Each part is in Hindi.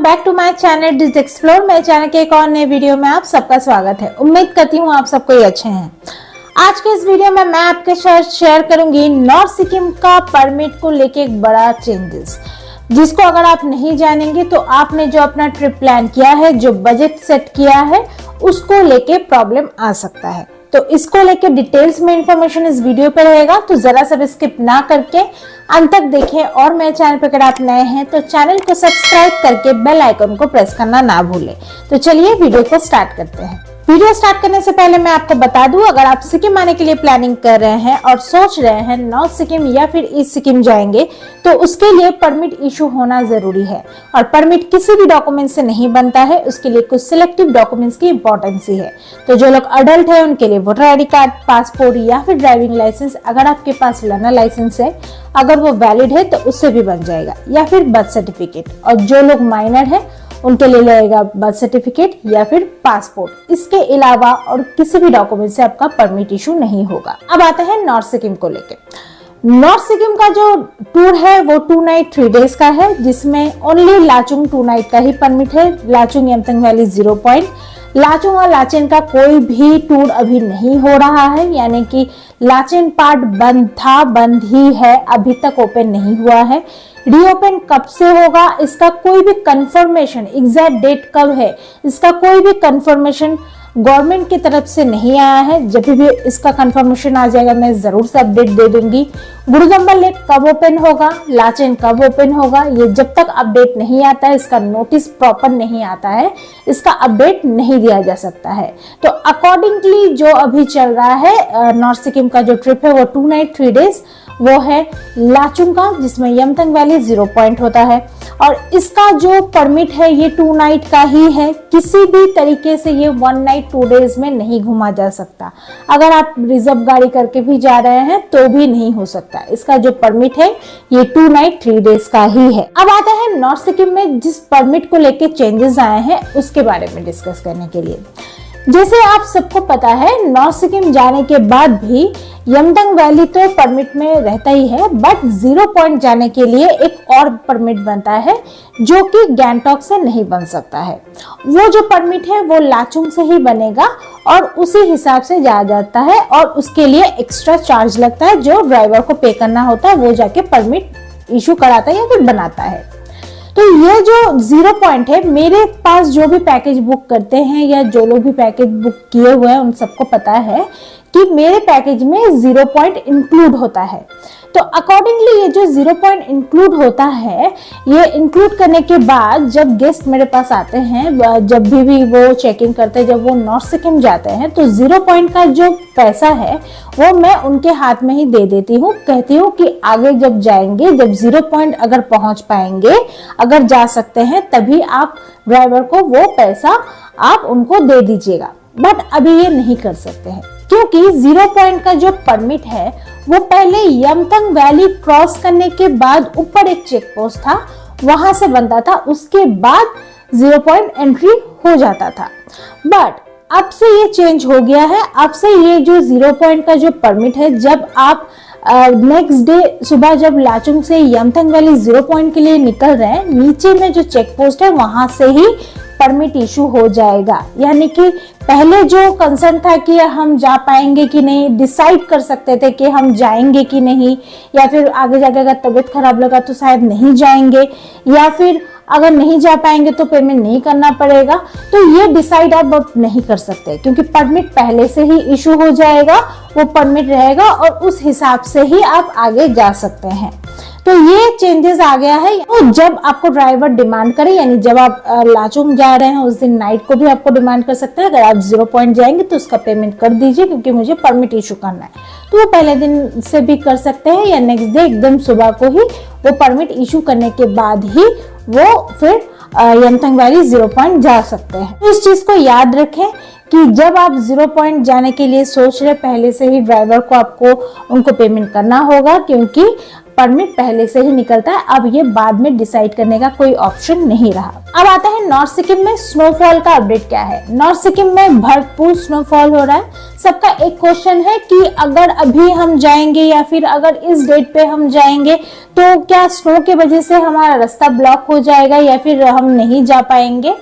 Welcome back to my channel Diz Explore. मेरे चैनल के एक और नए वीडियो में आप सबका स्वागत है। उम्मीद करती हूँ आप सबको अच्छे हैं। आज के इस वीडियो में मैं आपके साथ शेयर करूंगी नॉर्थ सिक्किम का परमिट को लेके एक बड़ा चेंजेस, जिसको अगर आप नहीं जानेंगे तो आपने जो अपना ट्रिप प्लान किया है, जो बजट सेट किया है, उसको लेके प्रॉब्लम आ सकता है। तो इसको लेके डिटेल्स में इंफॉर्मेशन इस वीडियो पे रहेगा, तो जरा सा स्किप ना करके अंत तक देखें। और मेरे चैनल पे अगर आप नए हैं तो चैनल को सब्सक्राइब करके बेल आइकन को प्रेस करना ना भूलें। तो चलिए वीडियो को स्टार्ट करते हैं। वीडियो स्टार्ट करने से पहले मैं आपको बता दूं, अगर आप सिक्किम आने के लिए प्लानिंग कर रहे हैं और सोच रहे हैं नॉर्थ सिक्किम या फिर ईस्ट सिक्किम जाएंगे, तो उसके लिए परमिट इशू होना जरूरी है। और परमिट किसी भी डॉक्यूमेंट से नहीं बनता है, उसके लिए कुछ सिलेक्टिव डॉक्यूमेंट्स की इंपॉर्टेंस है। तो जो लोग अडल्ट है उनके लिए voter I D card, passport या फिर ड्राइविंग लाइसेंस, अगर आपके पास लर्नर लाइसेंस है, अगर वो वैलिड है तो उससे भी बन जाएगा, या फिर बर्थ सर्टिफिकेट। और जो लोग माइनर है उनके लिए लगेगा बर्थ सर्टिफिकेट या फिर पासपोर्ट। इसके अलावा और किसी भी डॉक्यूमेंट से आपका परमिट इशू नहीं होगा। अब आते हैं नॉर्थ सिक्किम को लेके। नॉर्थ सिक्किम का जो टूर है वो 2 नाइट 3 डेज का है, जिसमें ओनली लाचुंग 2 नाइट का ही परमिट है। लाचुंग यमथंग वैली 0 पॉइंट, लाचुंग और लाचेन का कोई भी टूर अभी नहीं हो रहा है, यानी कि लाचेन पार्ट बंद था, बंद ही है, अभी तक ओपन नहीं हुआ है। रीओपन कब से होगा इसका कोई भी कंफर्मेशन, एग्जैक्ट डेट कब है इसका कोई भी कंफर्मेशन गवर्नमेंट की तरफ से नहीं आया है। जब भी इसका कंफर्मेशन आ जाएगा मैं जरूर से अपडेट दे दूंगी। गुरुदम्बा लेक कब ओपन होगा, लाचेन कब ओपन होगा, ये जब तक अपडेट नहीं आता है, इसका नोटिस प्रॉपर नहीं आता है, इसका अपडेट नहीं दिया जा सकता है। तो अकॉर्डिंगली जो अभी चल रहा है नॉर्थ सिक्किम का जो ट्रिप है वो 2 नाइट 3 डेज वो है लाचुंग का, जिसमें यमथंग वैली 0 पॉइंट होता है। और इसका जो परमिट है ये 2 नाइट का ही है, किसी भी तरीके से ये 1 नाइट 2 डेज में नहीं घुमा जा सकता। अगर आप रिजर्व गाड़ी करके भी जा रहे हैं तो भी नहीं हो सकता। इसका जो परमिट है ये 2 नाइट 3 डेज का ही है। अब आता है नॉर्थ सिक्किम में जिस परमिट को लेके चेंजेस आए हैं उसके बारे में डिस्कस करने के लिए। जैसे आप सबको पता है नॉर्थ सिक्किम जाने के बाद भी यमथंग वैली तो परमिट में रहता ही है, बट 0 पॉइंट जाने के लिए एक और परमिट बनता है जो कि गैंगटॉक से नहीं बन सकता है। वो जो परमिट है वो लाचुंग से ही बनेगा और उसी हिसाब से जाया जाता है, और उसके लिए एक्स्ट्रा चार्ज लगता है जो ड्राइवर को पे करना होता है, वो जाके परमिट इशू कराता है या फिर बनाता है। तो ये जो 0 पॉइंट है, मेरे पास जो भी पैकेज बुक करते हैं या जो लोग भी पैकेज बुक किए हुए हैं उन सबको पता है कि मेरे पैकेज में 0 पॉइंट इंक्लूड होता है। तो अकॉर्डिंगली ये जो 0 पॉइंट इंक्लूड होता है, ये इंक्लूड करने के बाद जब गेस्ट मेरे पास आते हैं, जब भी वो चेकिंग करते हैं, जब वो नॉर्थ सिक्किम जाते हैं, तो 0 पॉइंट का जो पैसा है वो मैं उनके हाथ में ही दे देती हूँ। कहती हूँ कि आगे जब जाएंगे, जब 0 पॉइंट अगर पहुंच पाएंगे, अगर जा सकते हैं, तभी आप ड्राइवर को वो पैसा आप उनको दे दीजिएगा। बट अभी ये नहीं कर सकते हैं, क्योंकि 0 पॉइंट का जो परमिट है वो पहले यमथंग वैली क्रॉस करने के बाद ऊपर एक चेक पोस्ट था, वहां से बनता था, उसके बाद 0 पॉइंट एंट्री हो जाता था। बट अब से ये चेंज हो गया है। अब से ये जो 0 पॉइंट का जो परमिट है, जब आप नेक्स्ट डे सुबह जब लाचुंग से यमथंग वैली 0 पॉइंट के लिए निकल रहे हैं, नीचे में जो चेक पोस्ट है वहां से ही परमिट इशू हो जाएगा। यानी कि पहले जो कंसर्न था कि हम जा पाएंगे कि नहीं, डिसाइड कर सकते थे कि हम जाएंगे कि नहीं, या फिर आगे जाके अगर तबीयत खराब लगा तो शायद नहीं जाएंगे, या फिर अगर नहीं जा पाएंगे तो पेमेंट नहीं करना पड़ेगा। तो ये डिसाइड आप नहीं कर सकते, क्योंकि परमिट पहले से ही इशू हो जाएगा, वो परमिट रहेगा और उस हिसाब से ही आप आगे जा सकते हैं। तो ये चेंजेस आ गया है। तो जब आपको ड्राइवर डिमांड करे, यानी जब आप लाचुंग जा रहे हैं उस दिन नाइट को भी आपको डिमांड कर सकते हैं, अगर आप 0 पॉइंट जाएंगे तो उसका पेमेंट कर दीजिए क्योंकि मुझे परमिट इशू करना है, तो वो पहले दिन से भी कर सकते हैं, या नेक्स्ट डे एकदम सुबह को ही वो परमिट इशू करने के बाद ही वो फिर यमथंग वैली 0 पॉइंट जा सकते हैं। तो इस चीज को याद रखें कि जब आप 0 पॉइंट जाने के लिए सोच रहे, पहले से ही ड्राइवर को आपको उनको पेमेंट करना होगा, क्योंकि परमिट पहले से ही निकलता है। अब ये बाद में डिसाइड करने का कोई ऑप्शन नहीं रहा। अब आता है नॉर्थ सिक्किम में स्नोफॉल का अपडेट क्या है। नॉर्थ सिक्किम में भरपूर स्नोफॉल हो रहा है। सबका एक क्वेश्चन है कि अगर अभी हम जाएंगे या फिर अगर इस डेट पे हम जाएंगे तो क्या स्नो की वजह से हमारा रास्ता ब्लॉक हो जाएगा या फिर हम नहीं जा पाएंगे।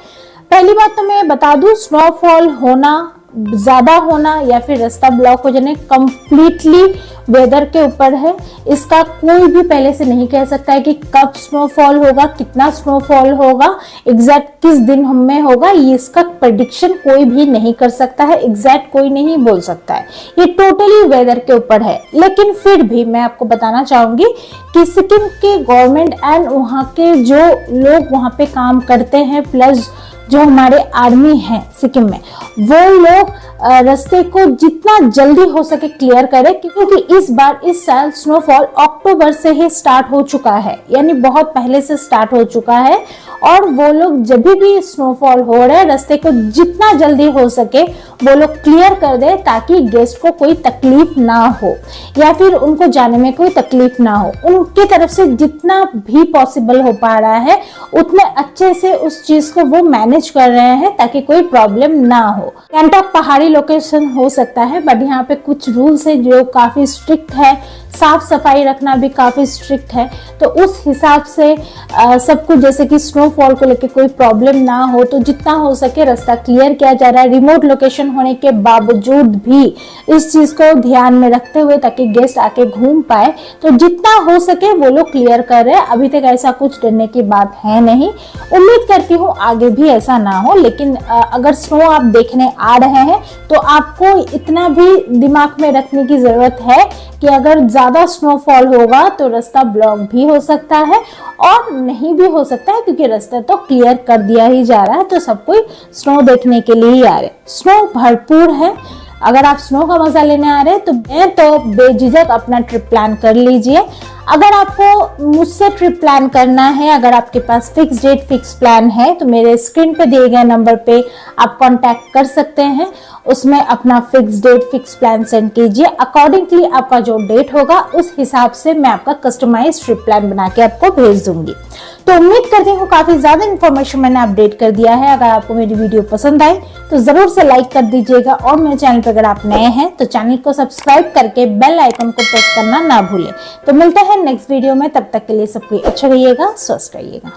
पहली बात तो मैं बता दूं, स्नोफॉल होना, ज्यादा होना या फिर रास्ता ब्लॉक हो जाने कंप्लीटली वेदर के ऊपर है। इसका कोई भी पहले से नहीं कह सकता है कि कब स्नोफॉल होगा, कितना स्नोफॉल होगा, एग्जैक्ट किस दिन में होगा, ये इसका प्रेडिक्शन कोई भी नहीं कर सकता है, एग्जैक्ट कोई नहीं बोल सकता है। ये टोटली वेदर के ऊपर है। लेकिन फिर भी मैं आपको बताना चाहूंगी कि सिक्किम के गवर्नमेंट एंड वहाँ के जो लोग वहाँ पे काम करते हैं, प्लस जो हमारे आर्मी है सिक्किम में, वो लोग रास्ते को जितना जल्दी हो सके क्लियर करें, क्योंकि इस साल स्नोफॉल अक्टूबर से ही स्टार्ट हो चुका है, यानी बहुत पहले से स्टार्ट हो चुका है। और वो लोग जब भी स्नोफॉल हो रहा है रास्ते को जितना जल्दी हो सके वो लोग क्लियर कर दे, ताकि गेस्ट को कोई तकलीफ ना हो या फिर उनको जाने में कोई तकलीफ ना हो। उनकी तरफ से जितना भी पॉसिबल हो पा रहा है उतने अच्छे से उस चीज को वो मैनेज कर रहे हैं ताकि कोई प्रॉब्लम ना हो। गंगटोक पहाड़ी लोकेशन हो सकता है, बट यहाँ पे कुछ रूल्स है जो काफी स्ट्रिक्ट है, साफ सफाई रखना भी काफी स्ट्रिक्ट है। तो उस हिसाब से सब कुछ, जैसे कि स्नोफॉल को लेके कोई प्रॉब्लम ना हो, तो जितना हो सके रास्ता क्लियर किया जा रहा है। रिमोट लोकेशन होने के बावजूद भी इस चीज को ध्यान में रखते हुए, ताकि गेस्ट आके घूम पाए, तो जितना हो सके वो लोग क्लियर कर रहे हैं। अभी तक ऐसा कुछ डरने की बात है नहीं। उम्मीद करती हूँ आगे भी ऐसा ना हो। लेकिन अगर स्नो आप देखने आ रहे हैं तो आपको इतना भी दिमाग में रखने की जरूरत है कि अगर ज्यादा स्नोफॉल होगा तो रास्ता ब्लॉक भी हो सकता है और नहीं भी हो सकता है, क्योंकि रास्ता तो क्लियर कर दिया ही जा रहा है। तो सब कोई स्नो देखने के लिए ही आ रहे हैं। स्नो भरपूर है। अगर आप स्नो का मजा लेने आ रहे हैं तो बेझिझक अपना ट्रिप प्लान कर लीजिए। अगर आपको मुझसे ट्रिप प्लान करना है, अगर आपके पास फिक्स डेट फिक्स प्लान है, तो मेरे स्क्रीन पे दिए गए नंबर पे आप कांटेक्ट कर सकते हैं। उसमें अपना fix date fix plan send कीजिए। अकॉर्डिंगली आपका जो डेट होगा उस हिसाब से मैं आपका कस्टमाइज ट्रिप प्लान बना के आपको भेज दूंगी। तो उम्मीद करती हूँ काफी ज्यादा इन्फॉर्मेशन मैंने अपडेट कर दिया है। अगर आपको मेरी वीडियो पसंद आए तो जरूर से लाइक कर दीजिएगा, और मेरे चैनल पर अगर आप नए हैं तो चैनल को सब्सक्राइब करके बेल आइकन को प्रेस करना ना भूलें। तो मिलते हैं नेक्स्ट वीडियो में, तब तक के लिए सबको अच्छा रहिएगा, स्वस्थ रहिएगा।